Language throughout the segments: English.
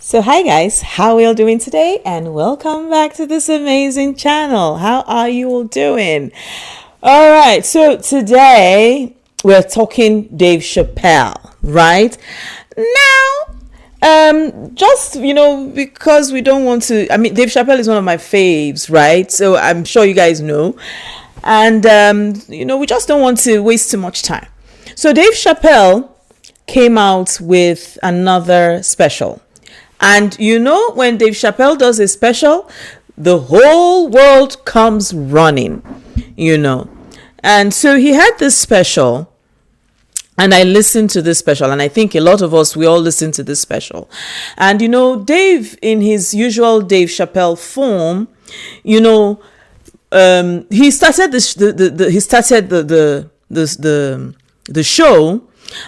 So hi guys, how are you all doing today? And welcome back to this amazing channel. How are you all doing? All right, so today we're talking Dave Chappelle, right? Now, just, because we don't want to, Dave Chappelle is one of my faves, right? So I'm sure you guys know. And, we just don't want to waste too much time. So Dave Chappelle came out with another special. And when Dave Chappelle does a special, the whole world comes running, And so he had this special, and I listened to this special, and I think a lot of us, we all listen to this special. And, Dave, in his usual Dave Chappelle form, he started the show,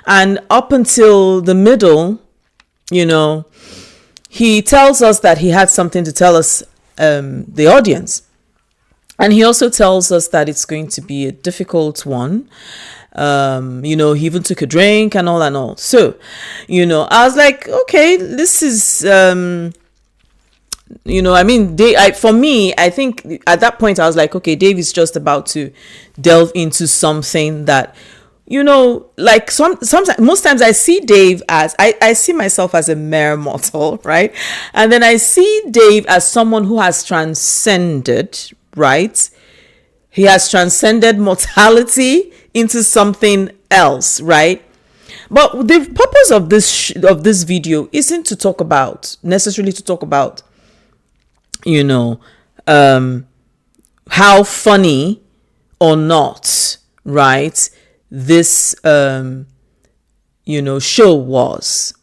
and up until the middle, he tells us that he had something to tell us, the audience. And he also tells us that it's going to be a difficult one. He even took a drink and all. So, I was like, okay, this is, for me, I think at that point I was like, okay, Dave is just about to delve into something that, sometimes, most times I see Dave as, I see myself as a mere mortal, right? And then I see Dave as someone who has transcended, right? He has transcended mortality into something else, right? But the purpose of this video isn't necessarily to talk about, how funny or not, right, this show was.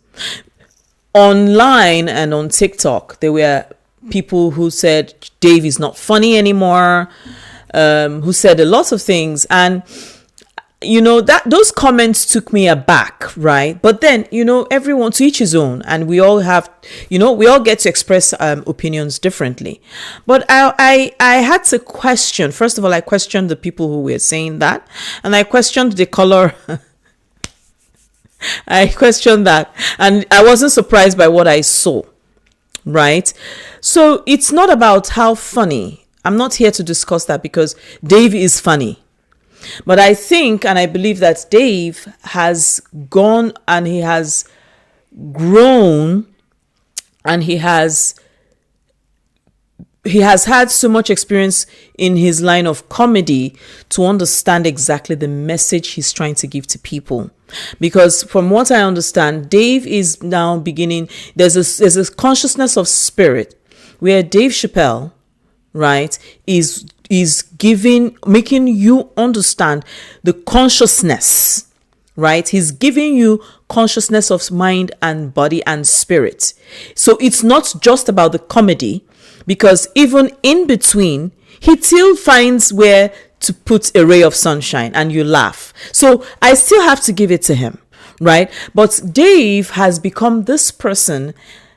Online and on TikTok, there were people who said Dave is not funny anymore, who said a lot of things, and that those comments took me aback, right? But then everyone to each his own, and we all have we all get to express opinions differently. But I had to question. First of all, I questioned the people who were saying that, and I questioned the color. I questioned that, and I wasn't surprised by what I saw, right? So it's not about how funny. I'm not here to discuss that, because Dave is funny. But I think, and I believe that Dave has gone and he has grown, and he has had so much experience in his line of comedy to understand exactly the message he's trying to give to people. Because from what I understand, Dave is now beginning, there's a consciousness of spirit where Dave Chappelle, right, is making you understand the consciousness, right? He's giving you consciousness of mind and body and spirit. So it's not just about the comedy, because even in between, he still finds where to put a ray of sunshine and you laugh. So I still have to give it to him, right? But Dave has become this person.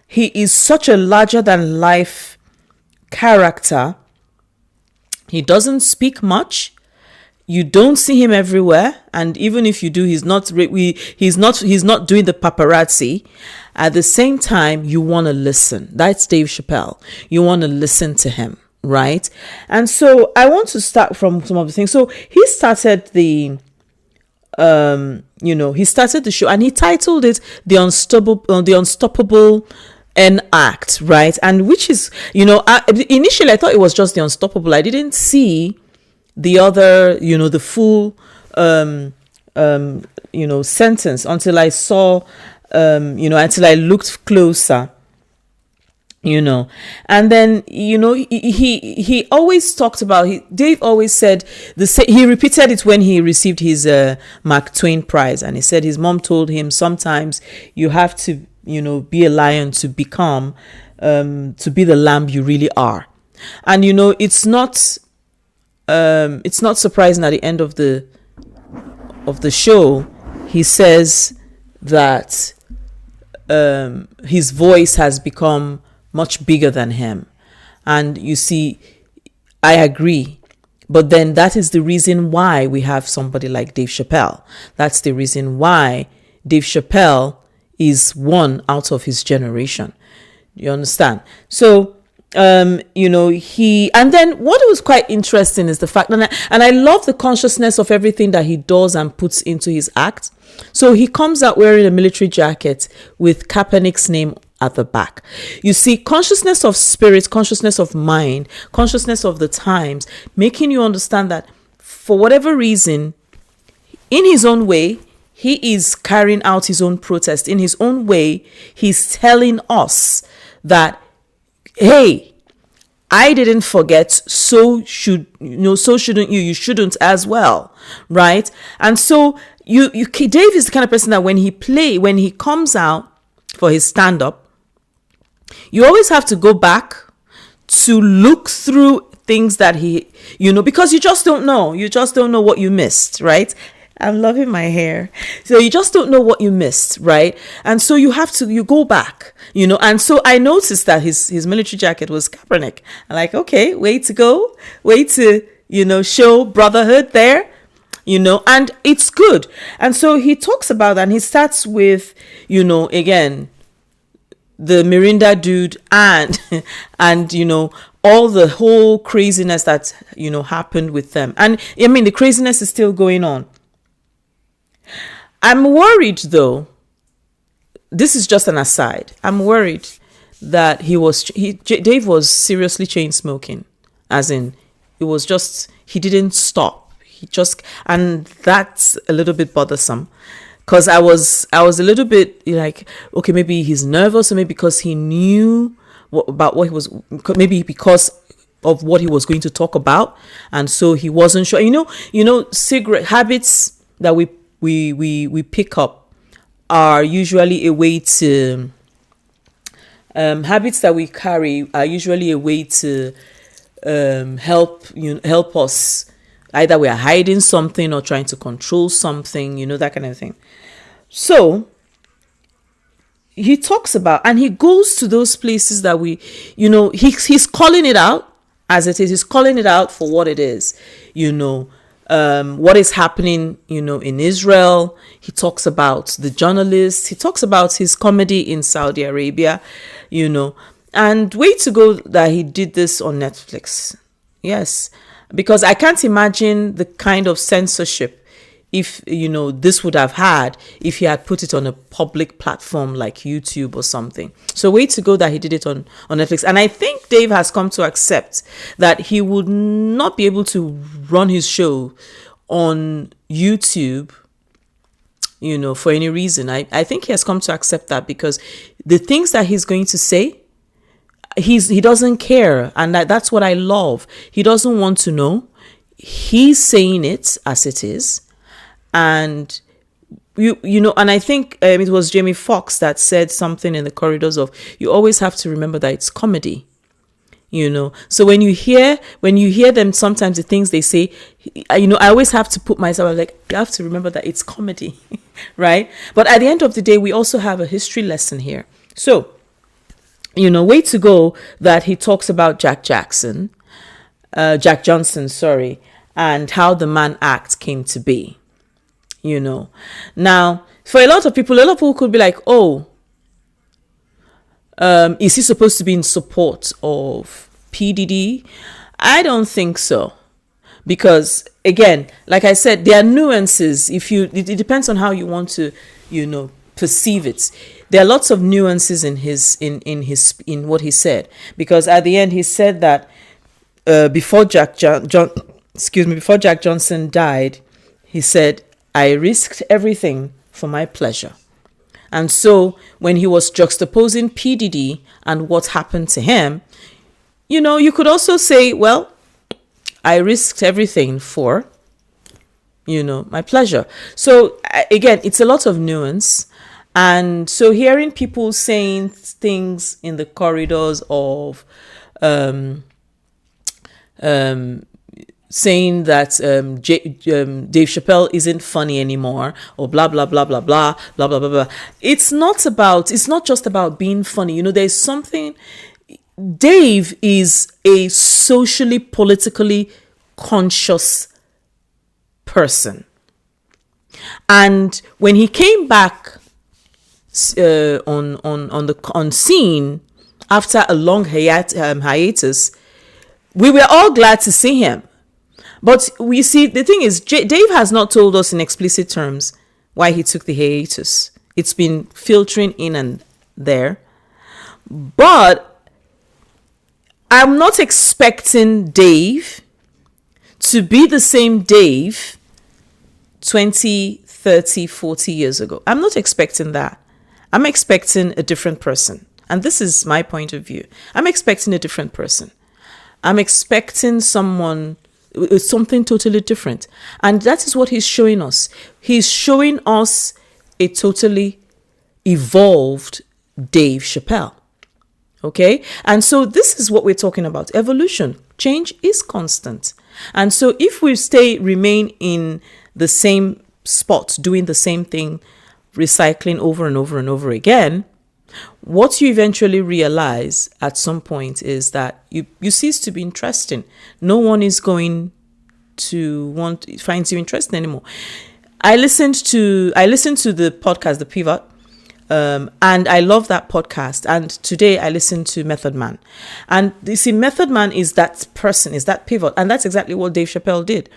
He is such a larger than life character. He doesn't speak much. You don't see him everywhere, and even if you do, he's not doing the paparazzi. At the same time, you want to listen. That's Dave Chappelle. You want to listen to him, right? And so I want to start from some of the things. So he started the show, and he titled it the Unstoppable N Act, right? And which is, initially I thought it was just the Unstoppable. I didn't see the other, the full, sentence until I saw, until I looked closer, and then, he always talked about, Dave always said, he repeated it when he received his Mark Twain prize. And he said his mom told him, sometimes you have to, be a lion to become, to be the lamb you really are. And, it's not surprising at the end of the show, he says that, his voice has become much bigger than him. And you see, I agree. But then that is the reason why we have somebody like Dave Chappelle. That's the reason why Dave Chappelle is one out of his generation. You understand? So, and then what was quite interesting is the fact, and I love the consciousness of everything that he does and puts into his act. So he comes out wearing a military jacket with Kaepernick's name at the back. You see, consciousness of spirit, consciousness of mind, consciousness of the times, making you understand that for whatever reason, in his own way, he is carrying out his own protest. In his own way, he's telling us that, hey, I didn't forget, so shouldn't you? You shouldn't as well, right? And so Dave is the kind of person that when he comes out for his stand-up, you always have to go back to look through things that because you just don't know. You just don't know what you missed, right? I'm loving my hair. So you just don't know what you missed, right? And so you go back, and so I noticed that his military jacket was Kaepernick. I'm like, okay, way to go. Way to, show brotherhood there, and it's good. And so he talks about that, and he starts with, again, the Mirinda dude and all the whole craziness that, happened with them. And I mean, the craziness is still going on. I'm worried, though. This is just an aside. I'm worried that Dave was seriously chain smoking, as in he didn't stop. And that's a little bit bothersome, because I was a little bit like, okay, maybe he's nervous, or maybe because he knew about what he was, maybe because of what he was going to talk about, and so he wasn't sure. Cigarette habits that we pick up are usually a way to habits that we carry are usually a way to help us. Either we are hiding something or trying to control something, that kind of thing. So he talks about, and he goes to those places that he's calling it out as it is. He's calling it out for what it is, what is happening, in Israel. He talks about the journalists. He talks about his comedy in Saudi Arabia, and way to go that he did this on Netflix. Yes, because I can't imagine the kind of censorship if, this would have had if he had put it on a public platform like YouTube or something. So way to go that he did it on Netflix. And I think Dave has come to accept that he would not be able to run his show on YouTube, for any reason. I think he has come to accept that, because the things that he's going to say, he doesn't care. And that's what I love. He doesn't want to know. He's saying it as it is. And and I think it was Jamie Foxx that said something in the corridors of, you always have to remember that it's comedy, so when you hear them, sometimes the things they say, I always have to put myself like, you have to remember that it's comedy. Right? But at the end of the day, we also have a history lesson here. So way to go that he talks about Jack Johnson, and how the Mann Act came to be. Now, for a lot of people could be like, oh, is he supposed to be in support of PDD? I don't think so. Because, again, like I said, there are nuances. It depends on how you want to, perceive it. There are lots of nuances in what he said. Because at the end, he said that before Jack Johnson died, he said, I risked everything for my pleasure. And so when he was juxtaposing PDD and what happened to him, you could also say, well, I risked everything for, my pleasure. So again, it's a lot of nuance. And so hearing people saying things in the corridors of saying that Dave Chappelle isn't funny anymore, or blah blah blah blah blah blah blah blah blah. It's not just about being funny. There's something. Dave is a socially, politically conscious person, and when he came back on scene after a long hiatus, we were all glad to see him. But we see, the thing is, Dave has not told us in explicit terms why he took the hiatus. It's been filtering in and there. But I'm not expecting Dave to be the same Dave 20, 30, 40 years ago. I'm not expecting that. I'm expecting a different person. And this is my point of view. I'm expecting a different person. I'm expecting something totally different. And that is what he's showing us. He's showing us a totally evolved Dave Chappelle. Okay? And so this is what we're talking about. Evolution. Change is constant. And so if we remain in the same spot, doing the same thing, recycling over and over and over again, what you eventually realize at some point is that you cease to be interesting. No one is going to finds you interesting anymore. I listened to the podcast, The Pivot, and I love that podcast. And today I listened to Method Man. And you see, Method Man is that person, is that pivot. And that's exactly what Dave Chappelle did.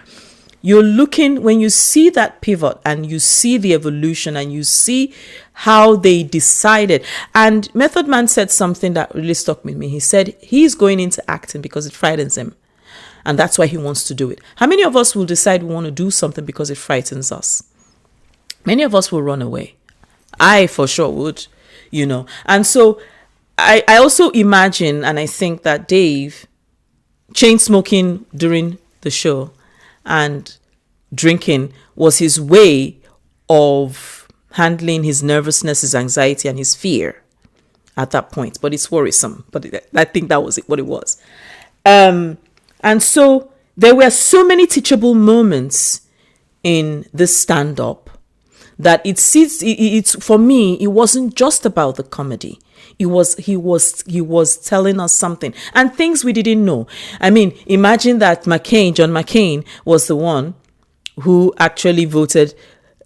You're looking, when you see that pivot and you see the evolution and you see how they decided. And Method Man said something that really stuck with me. He said he's going into acting because it frightens him. And that's why he wants to do it. How many of us will decide we want to do something because it frightens us? Many of us will run away. I for sure would, And so I also imagine, and I think that Dave, chain smoking during the show and drinking was his way of handling his nervousness, his anxiety, and his fear at that point. But it's worrisome. But I think that was what it was. And so there were so many teachable moments in this stand-up that it's for me, it wasn't just about the comedy. He was telling us something and things we didn't know. I mean, imagine that John McCain was the one who actually voted,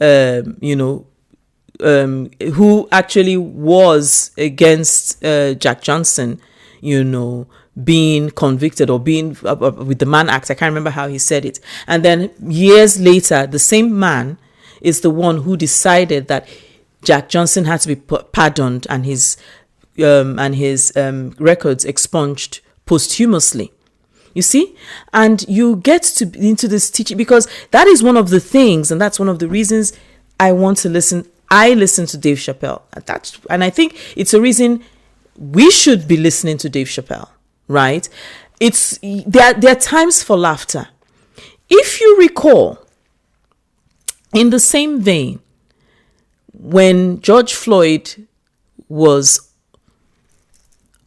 who actually was against Jack Johnson, being convicted or being with the Mann Act. I can't remember how he said it. And then years later, the same man is the one who decided that Jack Johnson had to be pardoned and his records expunged posthumously. You see? And you get into this teaching because that is one of the things, and that's one of the reasons I want to listen. I listen to Dave Chappelle. And I think it's a reason we should be listening to Dave Chappelle, right? There are times for laughter. If you recall, in the same vein, when George Floyd was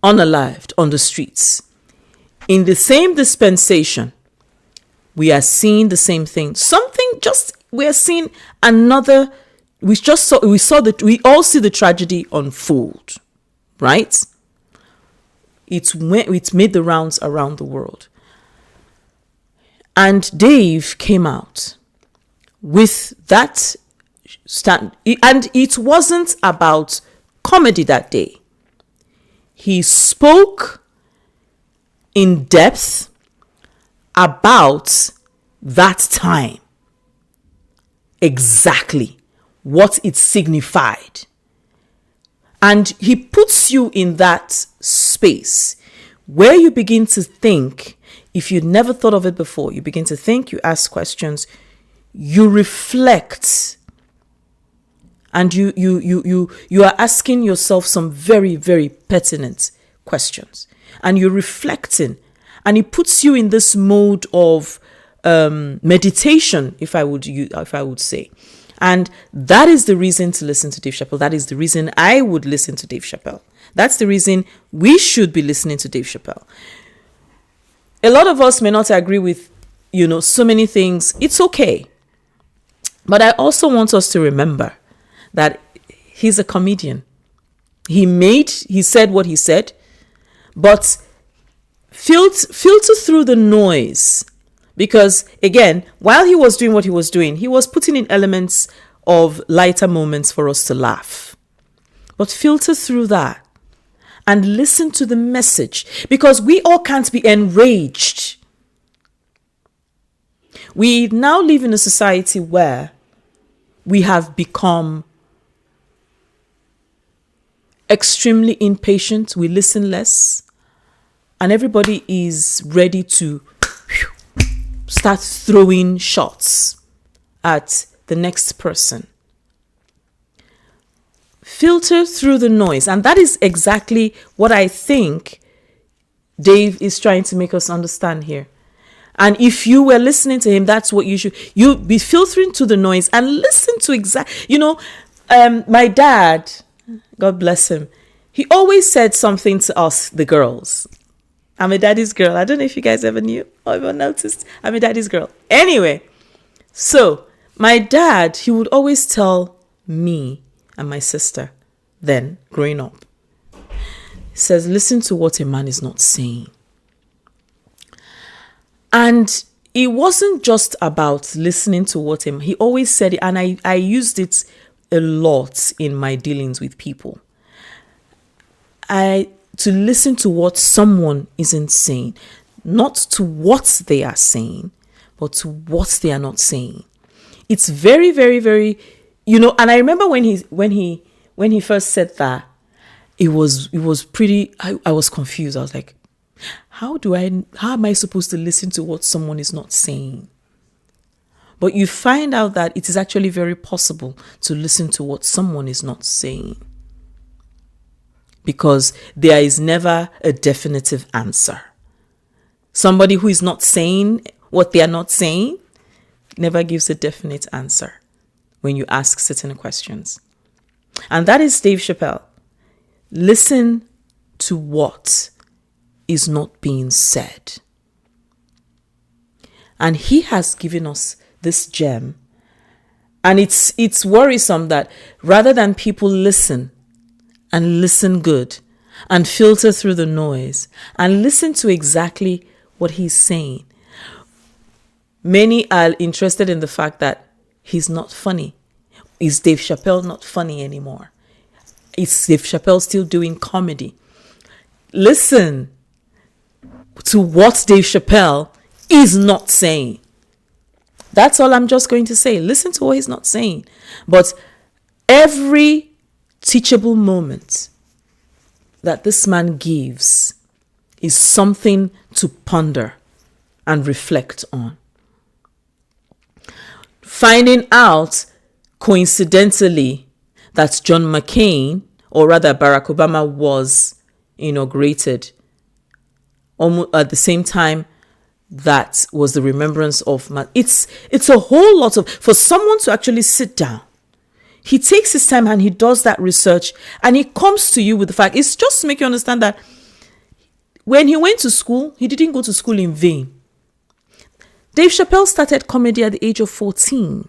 unalived on the streets, in the same dispensation, we are seeing the same thing. We are seeing another. We all see the tragedy unfold, right? It's made the rounds around the world, and Dave came out with that stand, and it wasn't about comedy that day. He spoke in depth about that time, exactly what it signified. And he puts you in that space where you begin to think, if you'd never thought of it before, you begin to think, you ask questions, you reflect, and you are asking yourself some very, very pertinent questions, and you're reflecting, and it puts you in this mode of meditation, if I would say. And that is the reason to listen to Dave Chappelle. That is the reason I would listen to Dave Chappelle. That's the reason we should be listening to Dave Chappelle. A lot of us may not agree with, so many things. It's okay. But I also want us to remember that he's a comedian. He said what he said, but filter through the noise. Because again, while he was doing what he was doing, he was putting in elements of lighter moments for us to laugh. But filter through that and listen to the message, because we all can't be enraged. We now live in a society where we have become extremely impatient. We listen less, and everybody is ready to start throwing shots at the next person. Filter through the noise. And that is exactly what I think Dave is trying to make us understand here. And if you were listening to him, that's what you be filtering to the noise and listen to my dad, God bless him, he always said something to us, the girls. I'm a daddy's girl. I don't know if you guys ever knew or ever noticed. I'm a daddy's girl. Anyway, so my dad, he would always tell me and my sister then, growing up, he says, listen to what a man is not saying. And it wasn't just about listening to what he always said it, and I used it a lot in my dealings with people. To listen to what someone isn't saying, not to what they are saying, but to what they are not saying. It's very, very, very, and I remember when he first said that, it was pretty, I was confused. I was like, how am I supposed to listen to what someone is not saying? But you find out that it is actually very possible to listen to what someone is not saying, because there is never a definitive answer. Somebody who is not saying what they are not saying never gives a definite answer when you ask certain questions. And that is Dave Chappelle. Listen to what is not being said. And he has given us this gem. And it's worrisome that rather than people listen and listen good and filter through the noise and listen to exactly what he's saying, many are interested in the fact that he's not funny. Is Dave Chappelle not funny anymore? Is Dave Chappelle still doing comedy? Listen to what Dave Chappelle is not saying. That's all I'm just going to say. Listen to what he's not saying. But every teachable moment that this man gives is something to ponder and reflect on. Finding out coincidentally that John McCain, or rather Barack Obama, was inaugurated almost at the same time that was the remembrance of man. It's a whole lot of, for someone to actually sit down, he takes his time and he does that research, and he comes to you with the fact. It's just to make you understand that when he went to school, he didn't go to school in vain. Dave Chappelle started comedy at the age of 14.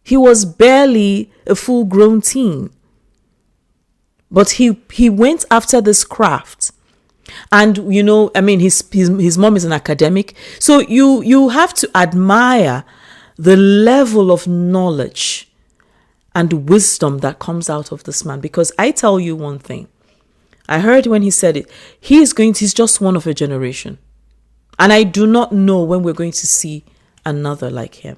He was barely a full-grown teen. But he went after this craft. And, his mom is an academic. So you have to admire the level of knowledge and wisdom that comes out of this man. Because I tell you one thing. I heard when he said it, he's just one of a generation. And I do not know when we're going to see another like him.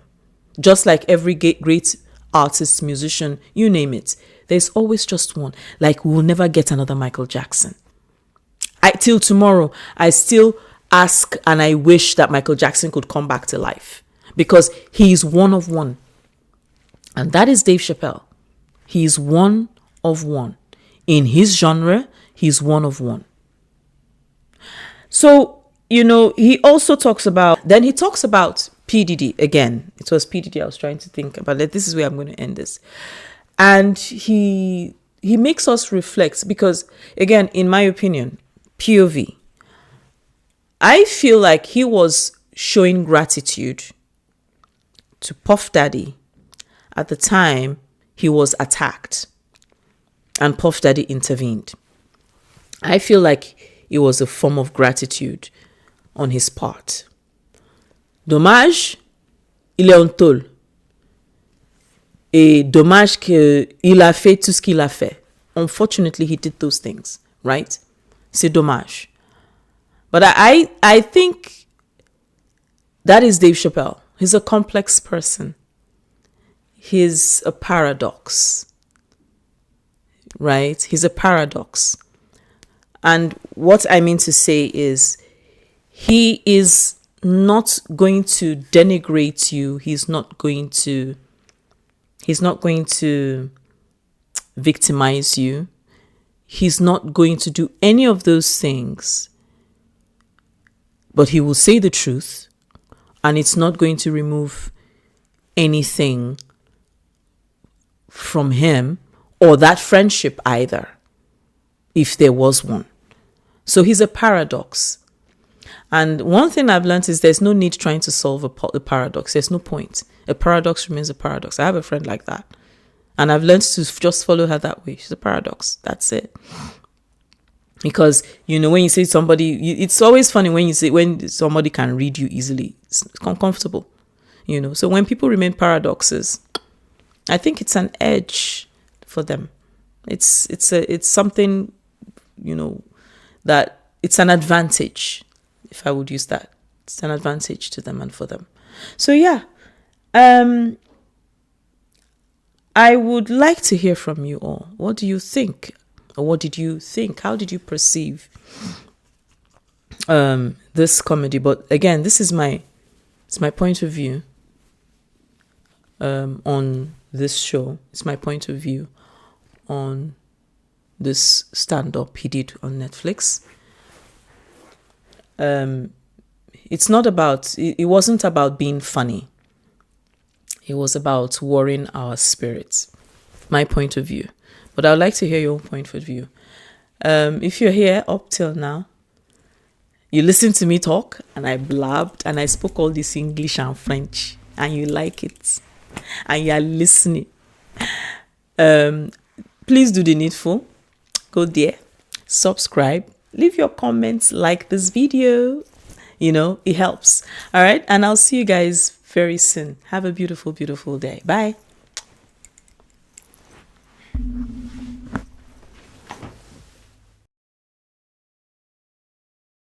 Just like every great artist, musician, you name it, there's always just one. Like, we'll never get another Michael Jackson. Till tomorrow, I still ask and I wish that Michael Jackson could come back to life, because he is one of one. And that is Dave Chappelle. He is one of one. In his genre, he's one of one. So, he also talks about P. Diddy again. It was P. Diddy I was trying to think about. This is where I'm going to end this. And he makes us reflect, because, again, in my opinion, POV, I feel like he was showing gratitude to Puff Daddy at the time he was attacked and Puff Daddy intervened. I feel like it was a form of gratitude on his part. Dommage, il est un tôle. Et dommage qu'il a fait tout ce qu'il a fait. unfortunately he did those things, right? C'est dommage. But I think that is Dave Chappelle. He's a complex person. He's a paradox, right? He's a paradox. And what I mean to say is, he is not going to denigrate you. He's not going to victimize you. He's not going to do any of those things. But he will say the truth, and it's not going to remove anything from him or that friendship either, if there was one. So he's a paradox. And one thing I've learned is there's no need trying to solve a paradox. There's no point. A paradox remains a paradox. I have a friend like that, and I've learned to just follow her that way. She's a paradox. That's it. Because, when you say somebody, it's always funny when somebody can read you easily. It's uncomfortable, So when people remain paradoxes, I think it's an edge for them. It's something, that it's an advantage, if I would use that. It's an advantage to them and for them. So yeah, I would like to hear from you all. What do you think? Or what did you think? How did you perceive this comedy? But again, this is my point of view on this show. It's my point of view on this stand-up he did on Netflix. It wasn't about being funny. It was about worrying our spirits. My point of view. But I would like to hear your own point of view. If you're here up till now, you listened to me talk and I blabbed and I spoke all this English and French and you like it and you're listening. Please do the needful. Go there, subscribe, leave your comments, like this video. It helps. All right. And I'll see you guys very soon. Have a beautiful, beautiful day. Bye.